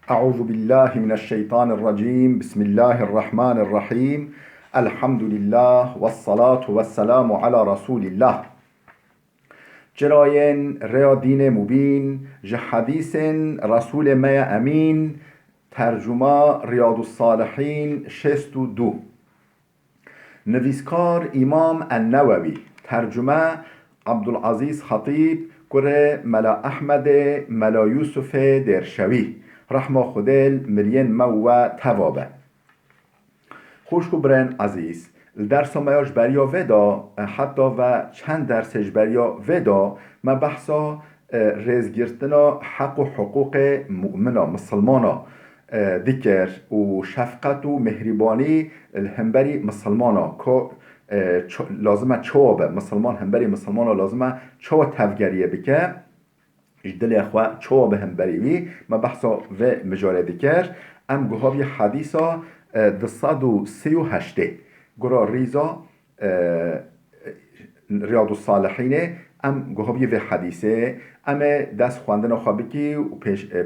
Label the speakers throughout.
Speaker 1: أعوذ بالله من الشيطان الرجيم بسم الله الرحمن الرحيم الحمد لله والصلاة والسلام على رسول الله جراين ريا دين مبين جحديث رسول ما أمين ترجمة رياض الصالحين شستو دو نویسکار امام النووي ترجمه عبدالعزیز خطیب كره ملا احمد ملا يوسف درشوي رحمه خدل مرين مو توابه خوشکو برن عزیز درس مایاش بریا ودا حتی و چند درسش بریا ودا ما بحثا رزگرتنا حق و حقوق مؤمنا مسلمانا ذكر وشفقة ومهرباني الهمبري مسلمانا لازمه چوابه مسلمان همبری مسلمانا لازمه چو تفگریه بکه دل اخوه چوابه همبری وی ما بحثا و مجاره ذكر ام گوهابی حدیثا 238 گرا ریزا رياض الصالحين ام گوهابی و حدیثه ام دست خواندن خواه بکی و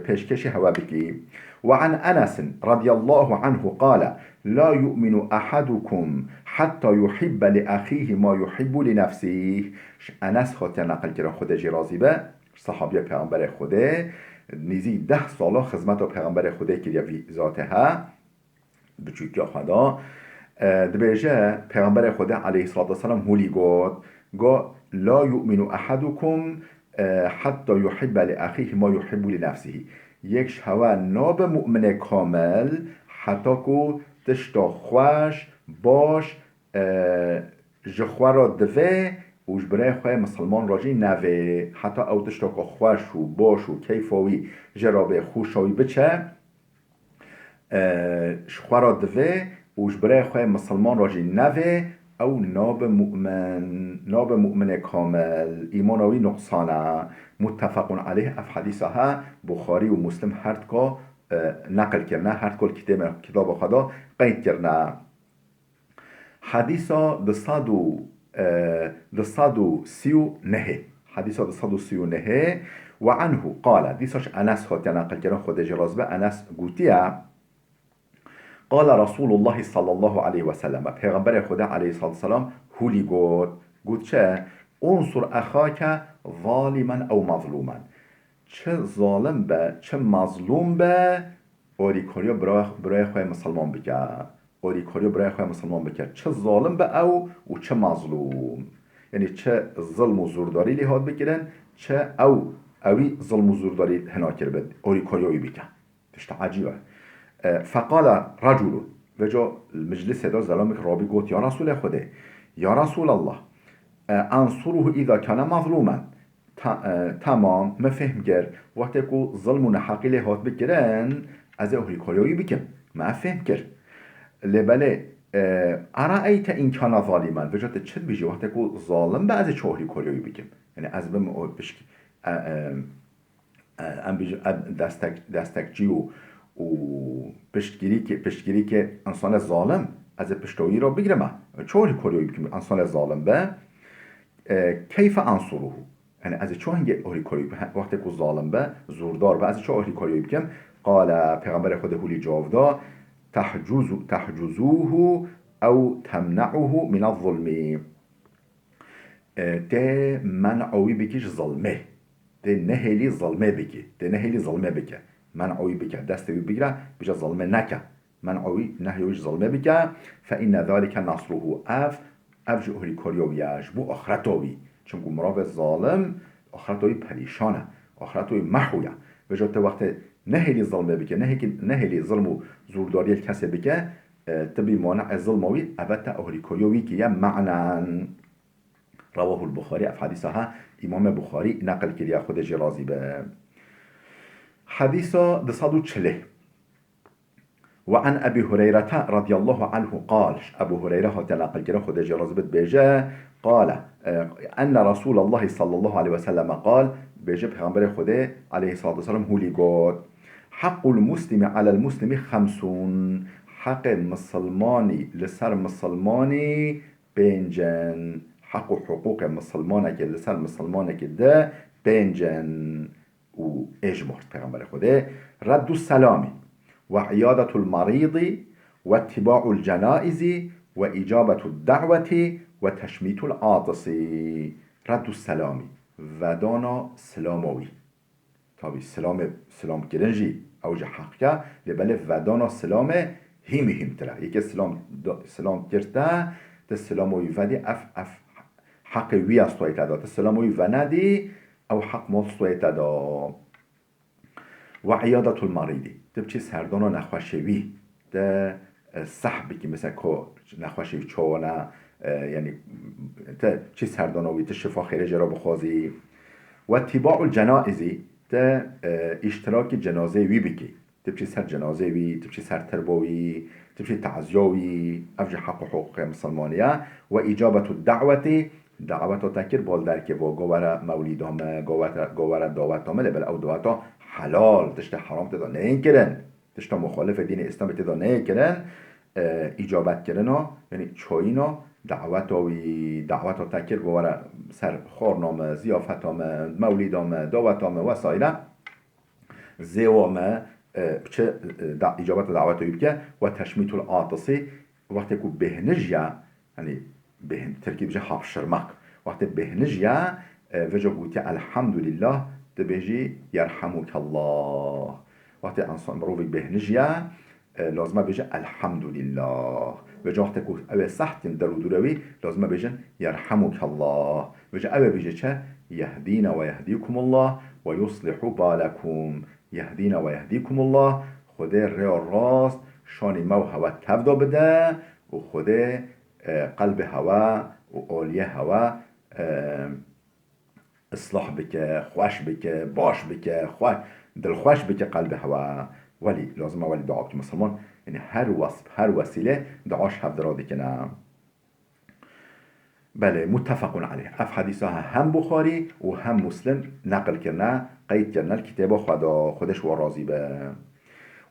Speaker 1: پیشکش هوا بکی وعن أنس رضي الله عنه قال لا يؤمن أحدكم حتى يحب لأخيه ما يحب لنفسه أنس خاطر نقل کرا خود جرازی به صحابی پیغمبر خوده نیزی 10 سالا خدمت پیغمبر خوده که وی ذاته ها بچوکی خدا دبیجه پیغمبر خوده علیه الصلاة والسلام هولی گو لا يؤمن أحدكم حتى يحب لأخيه ما يحب لنفسه یک هوا ناب مؤمن کامل حتی که تشتا خوش باش جخوا را دوه وش برای خواه مسلمان راجی نوه حتی او تشتا که خوش و باش و کیفاوی جرابه خوشاوی بچه جخوا را دوه وش برای خواه مسلمان راجی نوه او ناب مؤمن کامل ایمانوی نقصانه متفق علیه اف حدیثه ها بخاری و مسلم هرد که نقل کرنه هرد که کتاب خدا قید کرنه حدیثه 239 حدیثه 239 و عنه قال دیساش انس خود نقل کرن خود جراز به انس گوتیه قال رسول الله صلى الله عليه وسلم پیغمبر خدا علیه الصلاة والسلام هولی گوت چه انصر اخاک ظالما او مظلوما چه ظالم به چه مظلوم به اوریکاریا برای خواه مسلمان بکه اوریکاریا برای خواه مسلمان بکه چه ظالم به او و چه مظلوم یعنی چه ظلم و زورداری لحاظ بکرن چه اوی ظلم و زورداری هنا کرد اوریکاریایی بکه تشت عجیبه فقال رجل وجا المجلس هذا زلامك رابي قلت يا رسول خده يا رسول الله انصره اذا كان مظلوما تمام ما فهم گر وقتی که ظلم و نحقی لحاظ بگیرن از اهلی کاریایی بکن ما فهم گر لبله ارائیت این کان ظالما وجا چه بیجی وقتی که ظالم به از چه اهلی کاریایی بکن یعنی از بم بشک دستکجی و پشتگیری که انسان ظالم از پشتویی را بگیرم چوری کوریوی بکنم انسان ظالم به کیف انصره یعنی از چه هنگه اوری کوریوی وقتی که ظالم به زوردار به از چه اوری کوریوی بکنم قال پیغمبر خود هولی جواب دا تحجزوه او تمنعه من الظلم ده منعوی بکیش ظلمه ده نهلی ظلمه بکه منعوی بکه دستوی بگیره بجا ظلمه نکه منعوی نهیوش ظلمه بکه فإن ذلك نصره افج اهلی کاریویش بو آخرتاوی چون که مراو ظالم آخرتاوی پریشانه آخرتاوی محویه بجا تا وقت نهیلی ظلمه بکه نهیلی ظلم و زورداری کسی بکه تبی مانع ظلموی ابتا اهلی کاریوی که یه معنی رواه البخاري اف حديثها امام بخاري نقل كريا خود جرازي به حديث 240 وعن ابي هريره رضي الله عنه قال ابو هريره نقل كريا خود جرازي بيجا قال ان رسول الله صلى الله عليه وسلم قال بيجا پیغمبر خود عليه الصلاه والسلام هولي قال حق المسلم على المسلم 50 حق مسلماني لسر مسلماني بينجن حق و حقوق مسلمانه که لسر مسلمانه که ده بینجن و اجمرد پیغمبر خدا رد السلام و عیادت المریض و اتباع الجنائز و اجابت الدعوة و تشمیت العاطس. رد السلام و دانا سلاموی تابی سلام گرنجی اوج حقیقه لبله و دانا سلام هم تره یکی سلام کرده ده سلاموی ودی اف حق وی استویت داد سلاموی و ندی او حق مال استویت داد و عیادت المریض تبچی سردانا نخوشوی ده صحبی که مثلا که نخوشوی چونه یعنی چی سردانوی ته شفا خیره را بخوازی و اتباع الجنائزی ته اشتراک جنازه وی بکی تبچی سر جنازه وی تبچی سر تربوی تبچی تعزیوی افج حق و حقوق مسلمانیه و اجابت الدعوة دعوت تکر بال در که با گواره مولیدامه گواره دعوتامه لبل او دعوتا حلال تشت حرام تدا نه کرن تشت مخالف دین اسلام تدا نه کرن اجابت کرن یعنی چوینا دعوت تکر گواره سر خورنامه زیافتامه مولیدامه دعوتامه و سایره زیوامه چه اجابت دعوت که و تشمیت العاطسی وقتی که بهنجیا یعنی بهن ترکیب جه حافشرمک وقتی بهنجیا وجه گوتی الحمدلله تبیجی یرحمک الله وقتی انسان بروی بهنجیا لازمه بيجي الحمد لله بيجي وقت يكون أبي صحت درو دروي لازمه بيجي يرحمك الله بيجي أبي بيجي چه يهدينا ويهديكم الله ويصلح بالكم يهدينا ويهديكم الله خدا ريا راست شاني مو هوا تبدا بده وخدا قلب هوا وأوليه هوا اصلاح بك خوش بك باش بك خوش دل خوش بك قلب هوا ولی لازمه ولی دعا که مسلمان یعنی هر وسیله دعاش هفدراده که نه. بله متفقون علیه اف حدیث ها هم بخاری و هم مسلم نقل کرنه قید کرنه کتاب خودش و راضی به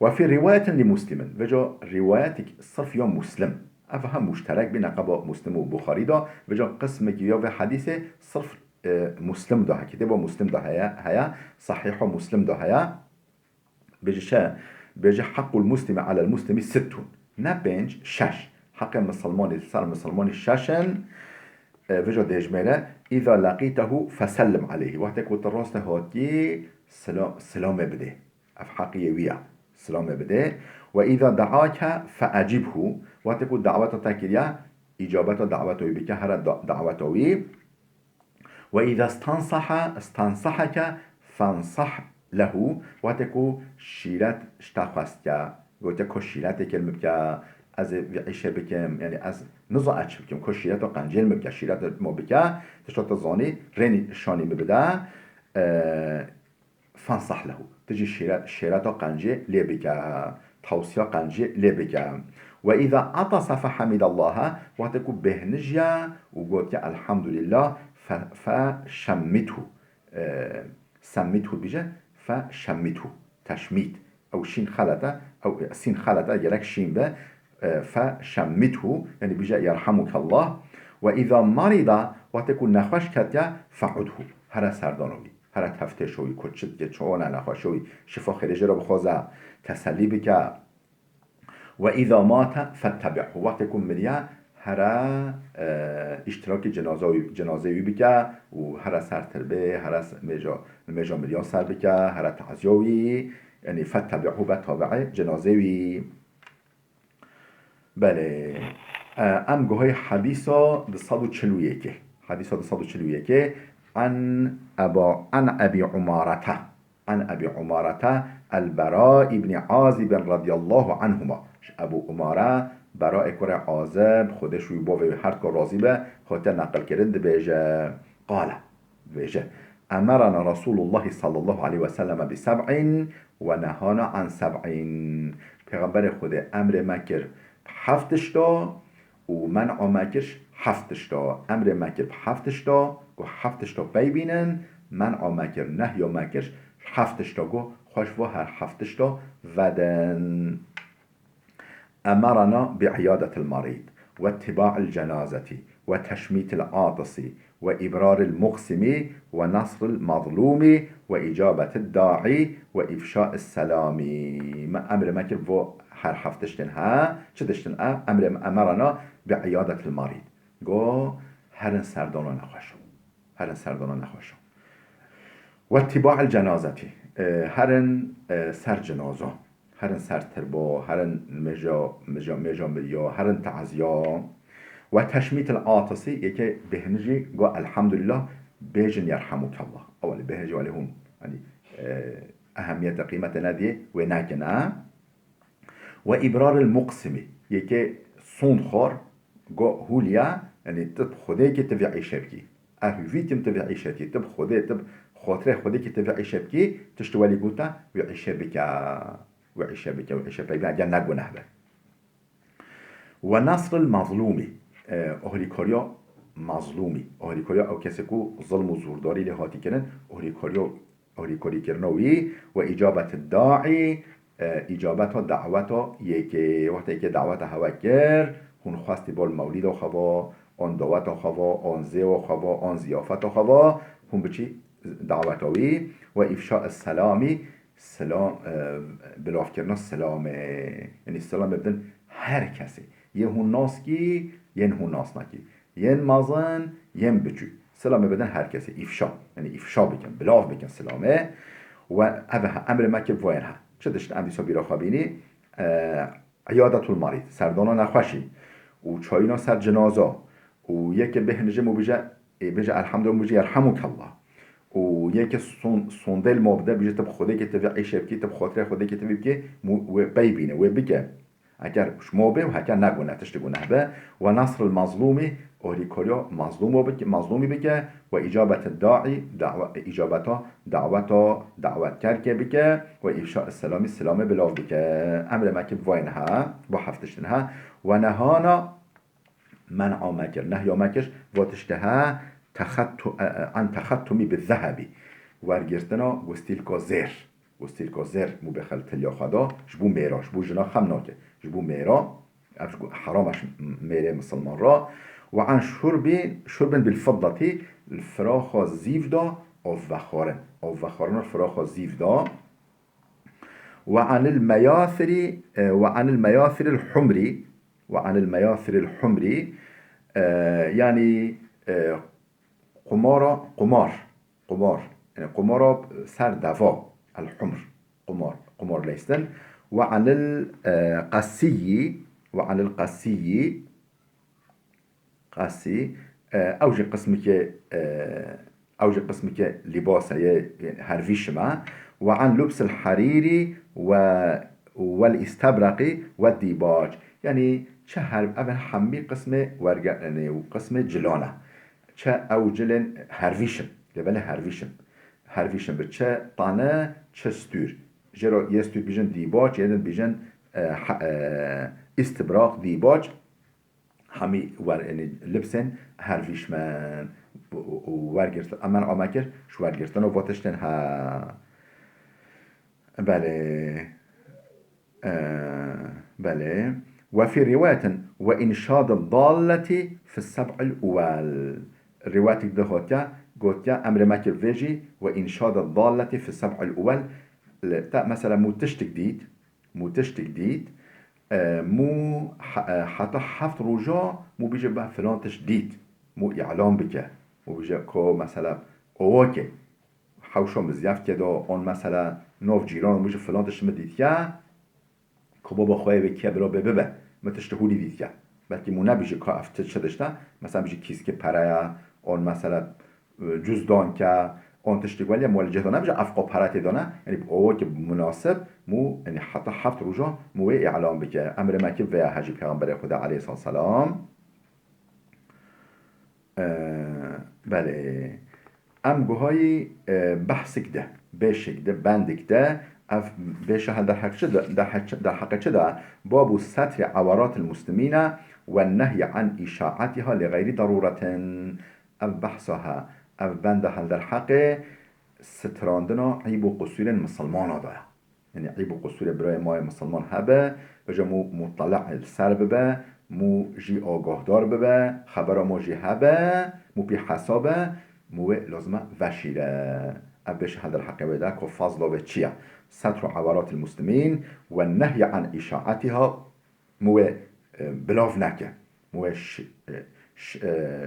Speaker 1: و فی روایت لمسلم و جا روایت صرف یا مسلم اف هم مشترک بین قبا مسلم و بخاری دا و جا قسم که یا و حدیث صرف مسلم دا کتاب مسلم دا هیا صحیح و مسلم دا هیا بيجي حق المسلم على المسلم 6 نه 5 6 حق مسلمان سر مسلمان ششن بيجي دجمله اذا لقيته فسلم عليه وقت كنت الراس هاتي سلام بده اف حقيه ويا سلام بده واذا دعاك فاجبه وقت كنت دعوته تكريا اجابته دعوته بك هر دعوته واذا استنصحك فانصح له وقتی که شیرت اشتخواست که گوته که شیرت کلمه که از وعیشه بکم یعنی از نزاعت بکم که شیرت و قنجل مبکه شیرت ما بکه تشتات زانی رین شانی مبده فانصح له تجي شیرت و قنجل لی بکه توصیه قنجل لی بکه و اذا عطس فحمد الله وقتی که بهنجیا و گوته الحمدلله فشمته سمته بیجه فشمته تشميت أو شين خلطة أو سين خلطة يلك شين به فشمته يعني بيجا يرحمك الله وإذا مرض وتكون نخوش كتيا فعده هر سردانوي هر تفته شوي كتشت يتشوانا نخوشوي شفا خريجة را بخوزا تسلي بك وإذا مات فاتبعه وتكون مريا هر اشتراک جنازه بکه و هر سر تربه هر مجا ملیان سر بکه هر تعزیوی یعنی فتبعه به تابع جنازه وی. بله ام گوهای حدیثا 141 حدیثا 141 عن ابي عمارة البراء بن عازب رضي الله عنهما ابو عماره براء كره عازب خودش وی باوی هر کار راضی به خاطر نقل کرد بیجه قال بیجه امرنا رسول الله صلى الله عليه وسلم بسبع ونهانا عن 7 پیغمبر خود امر مکر 7 تا و منع مکرش 7 تا امر مکر 7 تا و 7 تا ببینن منع مکر نهی مکرش 7 تا گو خوش و هر 7 تا ودن أمرنا بعيادة المريض واتباع الجنازة وتشميت العاطس وإبرار المقسم ونصر المظلوم وإجابة الداعي وإفشاء السلام. ما أمر ما كيف هر حفتشتنها شدشتن أمرنا بعيادة المريض قو هرن سردانا نخوشو هرن سردانا نخوشو واتباع الجنازة هرن سر جنازة هرن سر تربا هرن مجا مليا هرن تعزيا وتشميت العاطسي يكي بهنجي قو الحمد لله بيجن يرحمك الله أول بهنجي عليهم يعني أهمية قيمة نادية وناكنا وإبرار المقسم يكي صون خور قو هوليا يعني تب خديك تبعي شبكي فيتم تبعي شبكي تب خدي تب خاطره خديك تبعي شبكي تشتوالي قوتا وعيش بك وعيش بك وعيش بك يعني نقو نهبه ونصر المظلومي أهلی کاریا مظلومی أهلی کاریا أو کسی کو ظلم و زورداری لهاتی کنن أهلی کاری کرنوی و إجابة الداعی إجابة دعوة یکی وقتی که دعوت هوا کر هون خواستی بال مولید و خوا آن دعوت و خوا آن زی و خوا آن زیافت و خوا هون بچی دعوتوی و افشاء السلامی سلام بلاف کردن سلام یعنی سلام بدن هر کسی یه هون ناس کی ين هو ناس ناكي ين مازن ين بجو سلامه بدن هر کسی افشا یعنی افشا بکن بلاف بکن سلامه و امر مکب وینها چه دشت امری سا بیرا خوابینی عیادت المريض سردانا نخوشی و چاینا سر جنازه و یک بهنجه مو بجه الحمدلله مو بجه يرحمك الله و یک سوندل مبدا بجه تب خوده که تبع عیشه بکی تب خاطره خوده که تبع بکی و بیبینه و بگه اگر شموبه و هکر نگونه تشتگونه به و نصر المظلومی أهلی کاریا مظلومی بکه و إجابة الداعی دعوت کرد بکه و افشاء السلامی سلامه بلاو بکه امر مکب واینها با حفتشتنها و نهانا منع مکر نهیا مکش و تشتها عن تختمی بالذهبی ورگرتنا گستیل که زر مو بخل تلیا خدا جبو میرا جبو جنا خم ناکه جبو میرا حرامش میره مسلمان را و عن شرب بالفضة الفراخ زیف دا او وخارن الفراخ زیف دا و عن المياثر الحمري يعني قمار يعني قمار سر دوا الحمر قمار ليستن وعن القسي اوج قسمك لباسه يعني هرفيش ما وعن لبس الحريري والاستبرقي والديباج يعني چه اول حمی قسم ورگرنه و قسم جلانه چه او جلن هرویشن به چه طانه چه ستور جرا یه ستور بیجن دیباج یه بیجن استبراق دیباج همی لبسن هرویش من ورگرت اما آمکر شو ورگرتن و واتشتن ها بله وفي رواية وإنشاد الضالة في السبع الأول رواية ده قوتيا أمر ماكر فيجي وإنشاد الضالة في السبع الأول مثلا مو تشتك ديد مو حتى حفت رجاء مو بيجي بها فلان تشديد مو إعلام بك مو بيجي كو مثلا أوكي حوشو مزياف كده اون مثلا نوف جيران مو بيجي فلان تشمديد يا که بابا خواهی به که برا ببه ما تشتهولی دید که بلکه مو نبیشه که افتد شدشتا مثلا بیشه کیس که پره آن مثلا جزدان که آن تشتگولی موالی دانه بیشه افقا پرت دانه یعنی اوه که مناسب مو یعنی حتی هفت روزا مو اعلام بکه امر مکب و حجی پیغمبر خدا علیه السلام بله ام گوهای بحث کده بشک ده بندک ده بيش هل در حق چه باب ستر عورات المسلمين والنهي عن إشاعتها لغير ضرورة او بحثها او بند هل در حق ستراندنا عيب و قصور مسلمان دا يعني عيب و قصور برای ما مسلمان هبه بجا مو مطلع سر ببه مو جي آگاهدار ببه خبر ما جي هبه مو بي حسابه مو لازمه وشیره أبش هذا الحقيقة ذاك وفضل بتشيع ستر عورات المسلمين والنهي عن إشاعتها مو بلاف نكه مو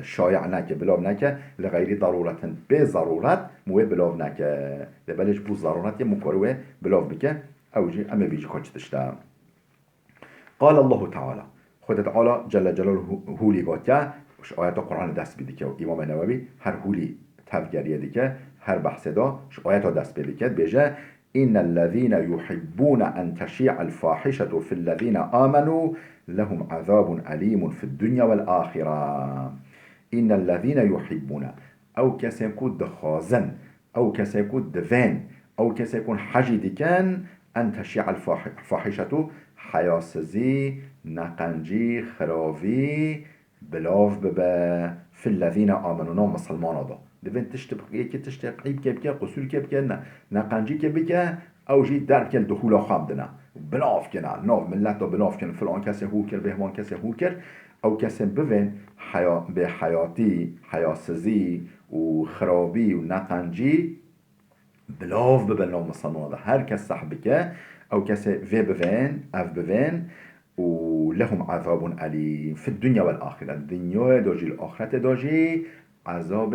Speaker 1: شایع نکه بلاف نکه لغیری ضرورت بضرورت مو بلاف نکه لبلش بو ضرورت مكروه بلاف بکه اوجي اما بيجي كوتش تشتا قال الله تعالى خود تعالى جل جلاله هولي قاتيا وش آيات القرآن دست بيدي که امام نووي هر هولي تفجريه دي که هر بحث دا وش آيات دست بيدي که بيجا إن الذين يحبون أن تشيع الفاحشة في الذين آمنوا لهم عذاب أليم في الدنيا والآخرة إن الذين يحبون أو كسيكون دخازن أو كسيكون دفين أو كسيكون حجي كان أن تشيع الفاحشة حياسزي نقنجي خرافي بلاف ببا في الذين آمنوا نام مسلمان هذا دفين تشتبقي كي تشتقيب كي بكي قسول كي بكي نقنجي كي بكي أو جي در كي الدخول خامدنا بلاف كنا ناف ملت بلاف كنا فلان كسي هو كر بهمان كسي هو كر أو كسي بفين بحياتي حياسزي وخرابي ونقنجي بلاف ببنام مسلمان هذا هر كس صحبك أو كس في بفين أف بفين ولهم عذاب أليم في الدنيا والآخرة الدنيا داجي الآخرة داجي عذاب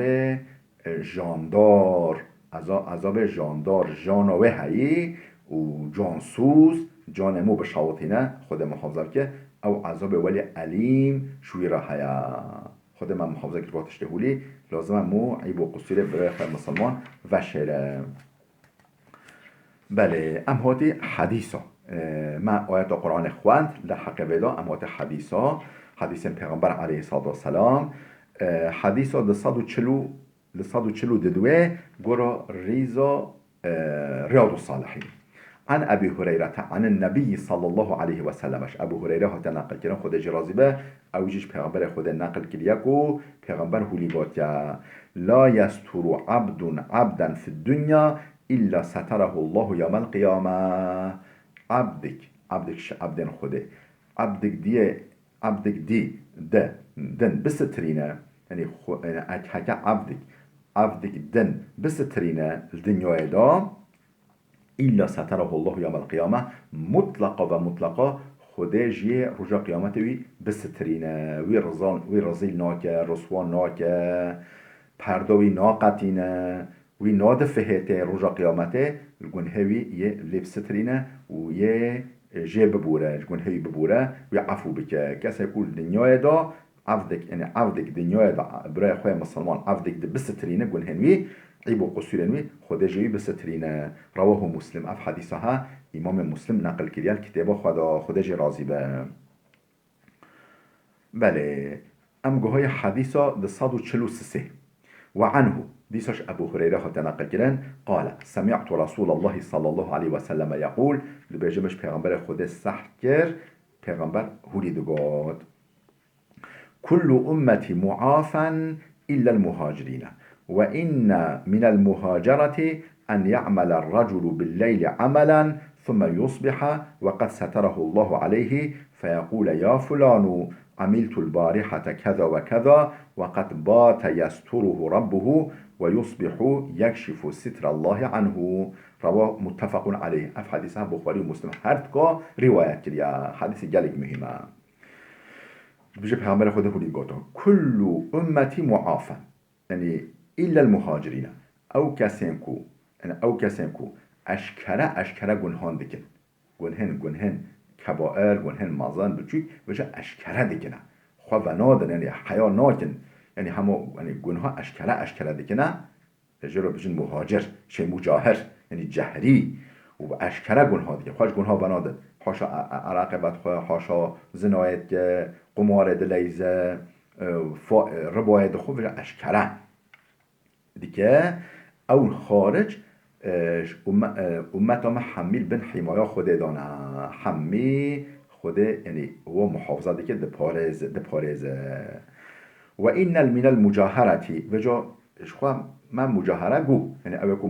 Speaker 1: جاندار عذاب جاندار جانوه هایی و جانسوز جانمو بشاوتینه خود محافظه که او عذاب ولی علیم شوی را هیا خود من محافظه که باتش دهولی لازم مو عیب و قصیر برای خیر مسلمان و شیره بله امهاتی حدیثا من آیت قرآن خواند لحق ودا امهات حدیثا حدیث پیغمبر علیه الصلاة والسلام حدیثا لصد و چلو ددوه گورا ریزا رياض الصالحين عن أبي هريرة عن النبي صلى الله عليه وسلم أبو هريرة هات نقل كنا خود جرازي به أو جيش پیغمبر خود نقل كليكو پیغمبر هوليباتيا لا يستر عبدا في الدنيا إلا ستره الله يوم القيامة عبدك عبدن خوده عبدك دي دن بسترينه يعني اكحكا عبدك دن بسترينه الدنيا دا إلا ستره الله يوم القيامة مطلقا ومطلقا خوده جيه رجا قيامته بسترينه وي رزيل ناكه رسوان ناكه پردوی ناقتینه وی نادفهته رجا قیامته الگنهوی یه لبسترینه و یه جه ببوره الگنهوی ببوره و عفو بکه کسی کل دنیای دا عفدک یعنی عفدک دنیای دا برای خواه مسلمان عفدک ده بسترینه گنهنوی عیب و قصورنوی خوده جوی بسترینه رواه مسلم اف حدیثها امام مسلم نقل کریال کتابه خوده جی رازی به بله امگوهای حدیثا ده 143 وعنه ديسش أبو هريرة تنقل كلان قال سمعت رسول الله صلى الله عليه وسلم يقول لبيجمش پیغمبر خود سحكر پیغمبر هولي دقات كل أمتي معافا إلا المهاجرين وإن من المهاجرة أن يعمل الرجل بالليل عملا ثم يصبح وقد ستره الله عليه فيقول يا فلان عملت البارحة كذا وكذا وقد بات يستره ربه ويصبح يكشف ستر الله عنه رواه متفق عليه اف حديث بخاري ومسلم هردكا رواية كريا حديث جالك مهمة بجي پیغمبر خود خودی گوتا كل امتي معافى يعني إلا المهاجرين او كسنكو اشكره گنهان دكن گنهن كبائر گنهن مازن بچوك بجا اشكره دكنا خواه نادن يعني حيا ناكن يعني همو يعني گناه اشكره دكنا جرو بجن مهاجر شي مجاهر يعني جهري و اشكره گناه دكن خواهش گناه بنادن حاشا عراقبت خواه حاشا زنایت قمار دلیزه ربایت خواه بجا اشكره دكه او خارج امت ما حمیل بن حمایه خوده دانه حمی خوده یعنی هو محافظه دیگه ده پارزه و این من المجاهرتی و جا اشخوا من مجاهره گو یعنی اوکو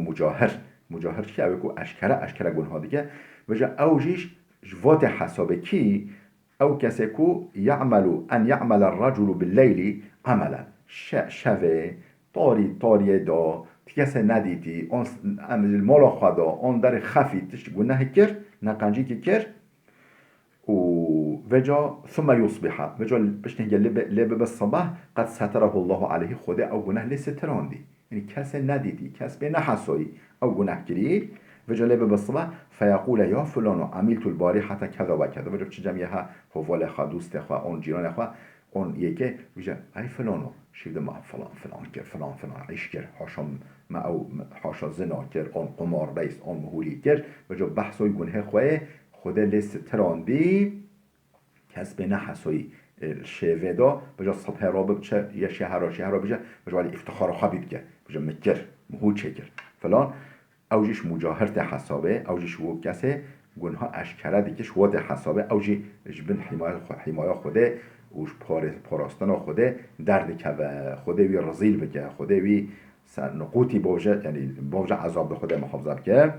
Speaker 1: مجاهر چی اوکو اشکره گنها دیگه و جا اوجیش جوات حسابه کی او کسی کو ان یعمل الرجل باللیلی عملا شوه طاری دا کسی ندیدی اون مالا خدا اون در خفی تشت گناه کرد نقنجی که کرد وجا ثم يصبح وجا باش نهجا لب بالصباح قد ستره الله عليه خدا او گناه لستراندي يعني كاس نديدي كاس بين حسوي او گناه كري وجا لب بالصباح فيقول يا فلان عملت البارحة كذا وكذا وجا بچ جمعها فوال خدوست خوا اون جيران خوا اون یکی وجا ای فلانو شیده ما فلان کرد فلان عیش کرد ما او حاشا زنا کرد اون قمار بیست اون مهولی کرد وجا بحثوی گناه خواه خدا لستراندي کس به نحسوی شیوه دا بجا صبح را بچه یا شهر را بجا ولی افتخار خبید که بجا مکر مهو چکر فلان اوجیش مجاهرت حسابه اوجیش و کسه گنها اشکره دیکش واد حسابه اوجی جبن حمایه خوده وش پاراستان خوده درد که خوده وی رزیل بکه خوده وی نقوطی بوجه یعنی بوجه عذاب خوده محافظه بکه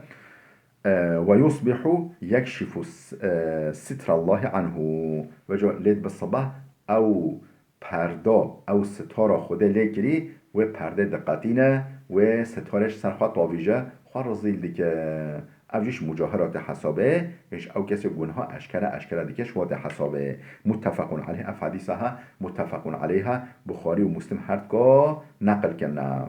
Speaker 1: ويصبح يكشف ستر الله عنه وجا لید بالصباح او پردا او ستاره خوده لگری و پرده دقتینه و ستارش سرخواه تاویجه خواه رزیل دیگه اوجیش مجاهرات حسابه اش او کسی گنها اشکره دیگه واد حسابه متفقون علیه اف حدیثه ها متفقون علیها بخاری و مسلم هردگاه نقل کنه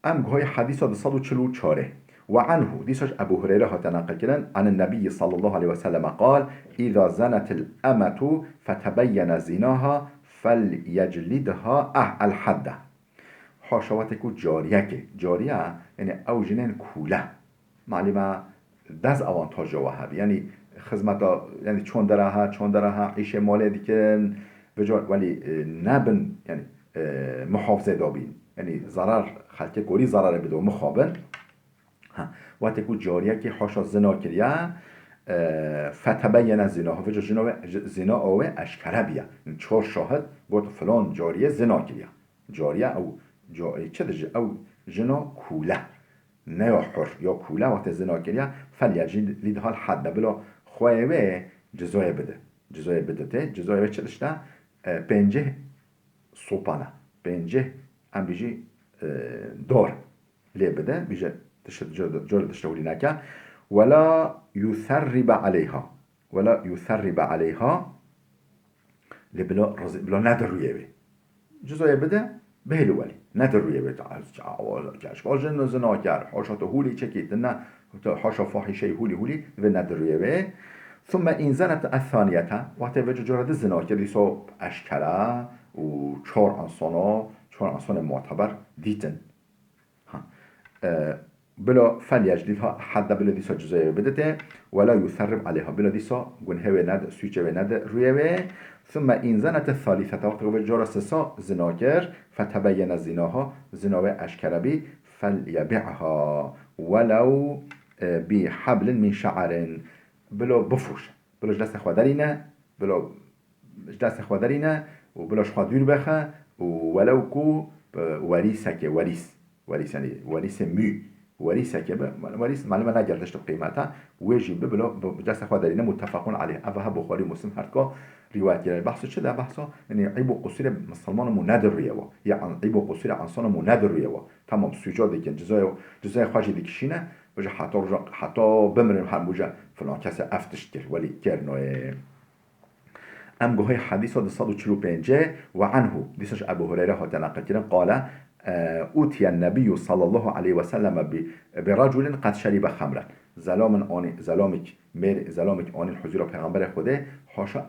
Speaker 1: ام گوهای حدیث 244 وعنه ديسش أبو هريرة هتناقل عن النبي صلى الله عليه وسلم قال إذا زنت الأمة فتبين زناها فليجلدها الحد حاشواتكو جارية يعني أو جنين كوله معلومة دز اوانتاج وهب يعني خدمت يعني چون درها عيشه ماله دیکن ولی نبن يعني محافظه دابين يعني ضرر خلقه گوری ضرر بده و مخابن وقتی که جاریه که حاشا زنا کریه فتبین زنا و زنا اوه اشکره بیه چهار شاهد گفت فلان جاریه زنا کریه جاریه او چه درجه او جنا کوله نه یا حر یا کوله وقتی زنا کریه فلیجلد لیدها الحد بلا خواه جزای بده جزای چه داشته پنجه سوپانه پنجه ام بیجی دار لی بده بیجه جال تشتغلی نکه ولا يثرب عليها بلا ندر رویه بی جزای بده بهلو ولی ندر رویه بی اشکال جن زنا کرد حاشا تو هولی چکید نه حاشا فاحشه هولی و ندر رویه بی ثم این زنت الثانیه وقتی وجه جرد زنا کردی سو اشکره و چهار انسان معتبر دیتن بلا فلیجلدها حد بلا دیسا جزای بدته ولا يثرب عليها بلا دیسا گنه و ند سوچه و ند رویه ثم این زنت الثالثه وقتی و جرد سسا زنا کرد فتبین زناها زناوه اشکره بی فلیبعها ولو بحبل من شعر بلا بفروش بلا دست خوادرینه و بلاش خواه دور بخه ولو کو وریسه وریس یعنی وریس وریس معلومه نگردش تو قیمته ویجیب بلا دست خوادرینه متفقون علیه اوها بخاری مسلم هرکا روایت گیره بحث چه ده بحثا یعنی عیب و قصور مسلمانمون ندر رویه و یا عیب و قصور انسانمون ندر رویه و تمام سوجا دیگه جزای خواهی دیکشینه بجا حتی بمرن هم بجا فلان کسی افتش کرد ولی کرنوه ام گوهای حدیث 245 وعنه دیسش ابو هريره هتنقل كده قال اوتی النبي صلى الله عليه وسلم برجل قد شرب خمرا زلامك آن حضور پیغمبر خوده حاشا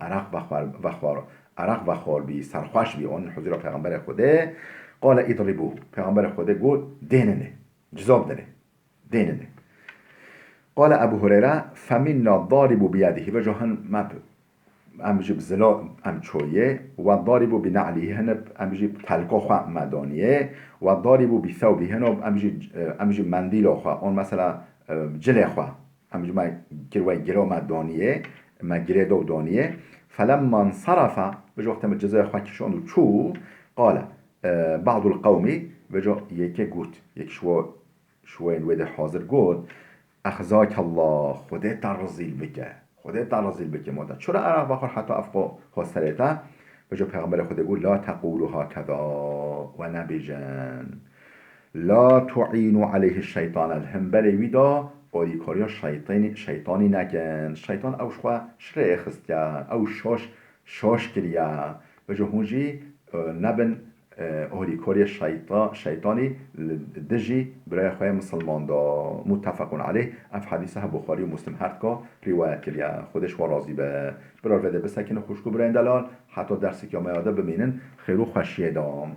Speaker 1: عرق بخوار بی سرخوش بی آن حضور پیغمبر خوده قال اضربوه پیغمبر خوده گفت دیننه جزاب دیننه قال ابو هريره فمنا ضارب بيده وجهن مب ام جب زلا ام چویه و ضارب بنعلیه هنب ام جب تلقا خو مدانیه و ضارب بثوبه هنب ام جب مندیل خو اون مثلا جل خو ام جب گرو مدانیه ما گرو دانیه فلما انصرف وقت ما جزای خو کشون چو قال بعض القوم وجا یک گوت یک شوین وده حاضر گوت اخزاک الله خودت رزیل بکه خودت رزیل بکه مادر چرا عرق بخور حتی افقا خواستریتا بجا پیغمبر خود گو لا تقولوا هكذا و نبیجن لا تعینوا علیه الشیطان الهمبر ویدا آلیکاریا شیطانی نکن شیطان اوش خواه شره خستیا او شاش کریا بجا هونجی نبن آلیکاری شیطانی دجی برای خواه مسلمان دا متفقون علیه اف حدیثه بخاری و مسلم هر که روایت کریا خودش و راضی به برار وده بسکن خوشکو برای دلال حتی درسی که آمده بمینن خیرو خوشیه دام